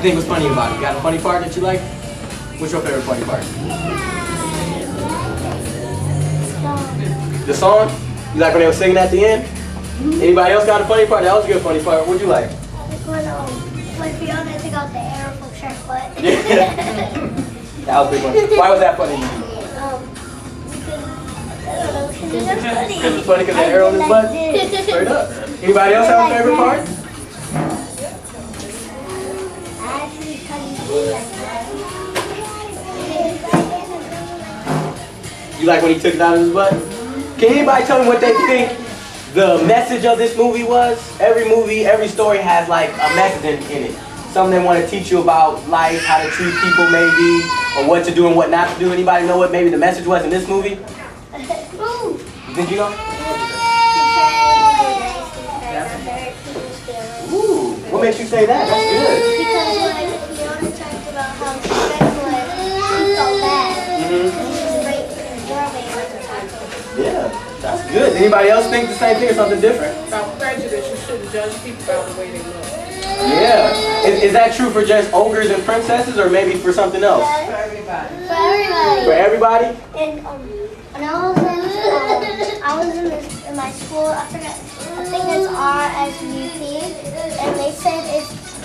think was funny about it? You got a funny part that you like? What's your favorite funny part? The song? You like when they were singing at the end? Anybody else got a funny part? That was a good funny part. What'd you like? When Fiona took out the arrow from Shrek butt. That was a big one. Why was that funny? Because it's funny because the arrow in his butt? Straight up. Anybody else have a favorite part? You like when he took it out of his butt? Can anybody tell me what they think the message of this movie was? Every movie, every story has like a message in it. Something they want to teach you about life, how to treat people maybe, or what to do and what not to do. Anybody know what maybe the message was in this movie? You think you know? Ooh, what makes you say that? That's good. Because when Fiona talked about how Shrek was, he felt bad. Yeah, that's good. Anybody else think the same thing or something different? About prejudice, you shouldn't judge people by the way they look. Yeah. Is that true for just ogres and princesses or maybe for something else? For everybody. For everybody. For everybody? And when I was in my school, I forgot, I think it's RSVP, and they said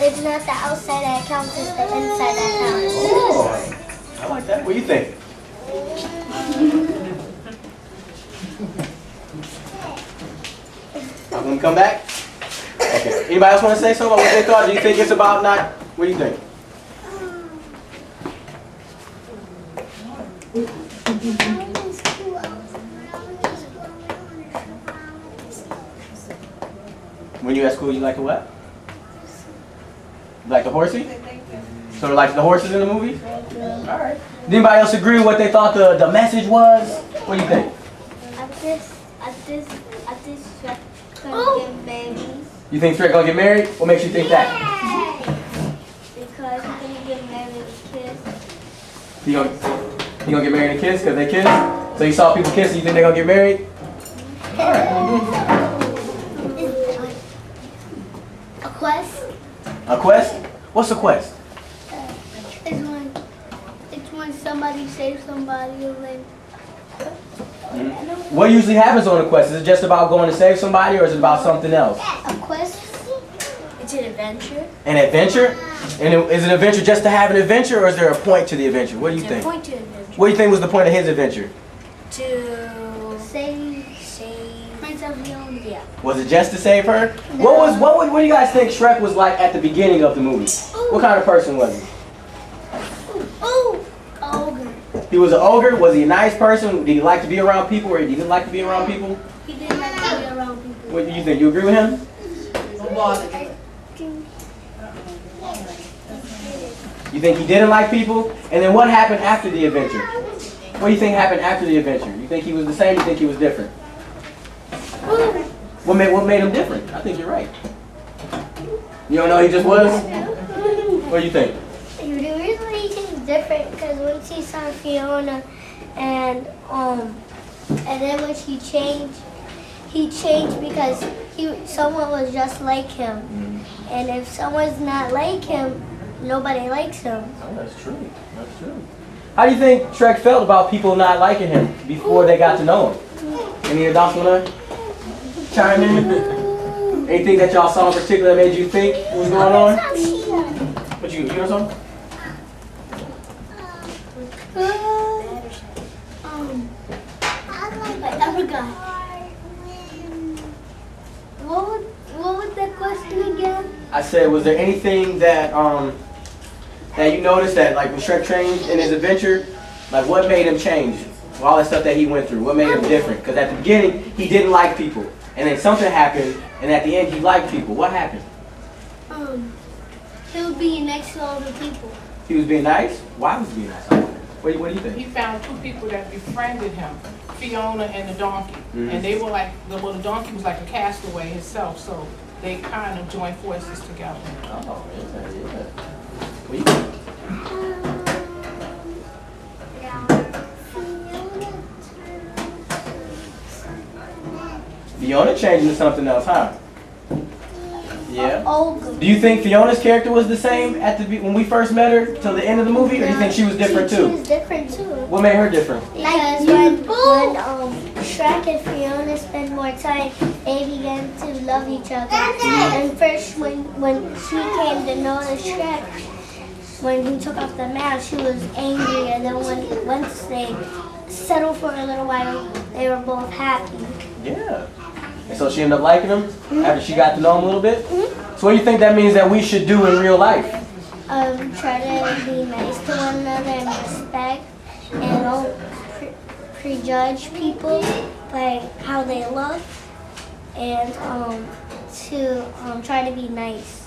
it's not the outside that counts, it's the inside that counts. Oh, I like that. What do you think? I'm gonna come back. Okay. Anybody else want to say something about what they thought? Do you think it's about not? What do you think? When you at school, you like the what? You like the horsey? So like the horses in the movie? All right. Did anybody else agree with what they thought the message was? What do you think? At this Shrek gonna get married. You think Shrek gonna get married? What makes you think that? Because he's gonna get married and kiss. He gonna get married and kiss because they kiss? So you saw people kiss and you think they're gonna get married? All right. A quest? A quest? What's a quest? It's when somebody saves somebody or like. What usually happens on a quest? Is it just about going to save somebody or is it about something else? A quest? It's an adventure. An adventure? And is it an adventure just to have an adventure or is there a point to the adventure? What do you think? Point to adventure. What do you think was the point of his adventure? To save Princess Fiona. Yeah. Was it just to save her? No. What do you guys think Shrek was like at the beginning of the movie? What kind of person was he? Oh, ogre. He was an ogre? Was he a nice person? Did he like to be around people or he didn't like to be around people? He didn't like to be around people. What do you think? You agree with him? You think he didn't like people? And then what happened after the adventure? What do you think happened after the adventure? You think he was the same or you think he was different? What made him different? I think you're right. You don't know he just was? What do you think? The reason he's different because once he saw Fiona and then when he changed because someone was just like him. And if someone's not like him, nobody likes him. Oh, that's true. That's true. How do you think Shrek felt about people not liking him before they got to know him? Any adults want to chime in? Anything that y'all saw in particular that made you think what was going on? What you know something? I forgot. What was that question again? I said, was there anything that that you noticed that like when Shrek changed in his adventure, like what made him change? All that stuff that he went through, what made him different? Because at the beginning he didn't like people, and then something happened, and at the end he liked people. What happened? He was being nice to all the people. He was being nice. Why was he being nice? What do you think? He found two people that befriended him, Fiona and the donkey. And they were like, the donkey was like a castaway himself, so they kind of joined forces together. Oh, yeah. What do you think? Fiona changed into something else, huh? Yeah. ogre. Do you think Fiona's character was the same at when we first met her till the end of the movie, or do you think she was different She too? was different too. What made her different? Because when Shrek and Fiona spend more time, they began to love each other. And first, when she came to know the Shrek, when he took off the mask, she was angry, and then once they settled for a little while, they were both happy. Yeah. And so she ended up liking him after she got to know him a little bit? So what do you think that means that we should do in real life? Try to be nice to one another and respect, and don't prejudge people by how they look, and to try to be nice.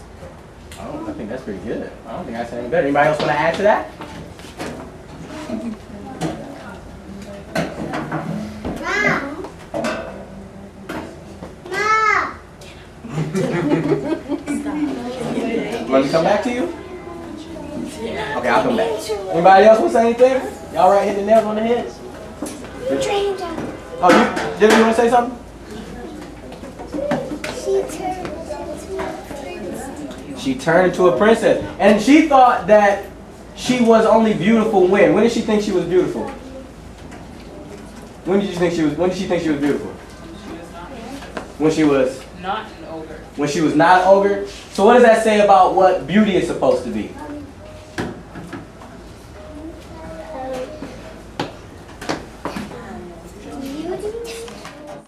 Oh, I think that's pretty good. I don't think I said any better. Anybody else want to add to that? Let me come back to you? Okay, I'll come back. Anybody else want to say anything? Y'all right, hit the nails on the head? Oh, Dylan, you want to say something? She turned into a princess. And she thought that she was only beautiful when? When did she think she was beautiful? When did she think she was beautiful? When she was not an ogre. When she was not an ogre. So what does that say about what beauty is supposed to be?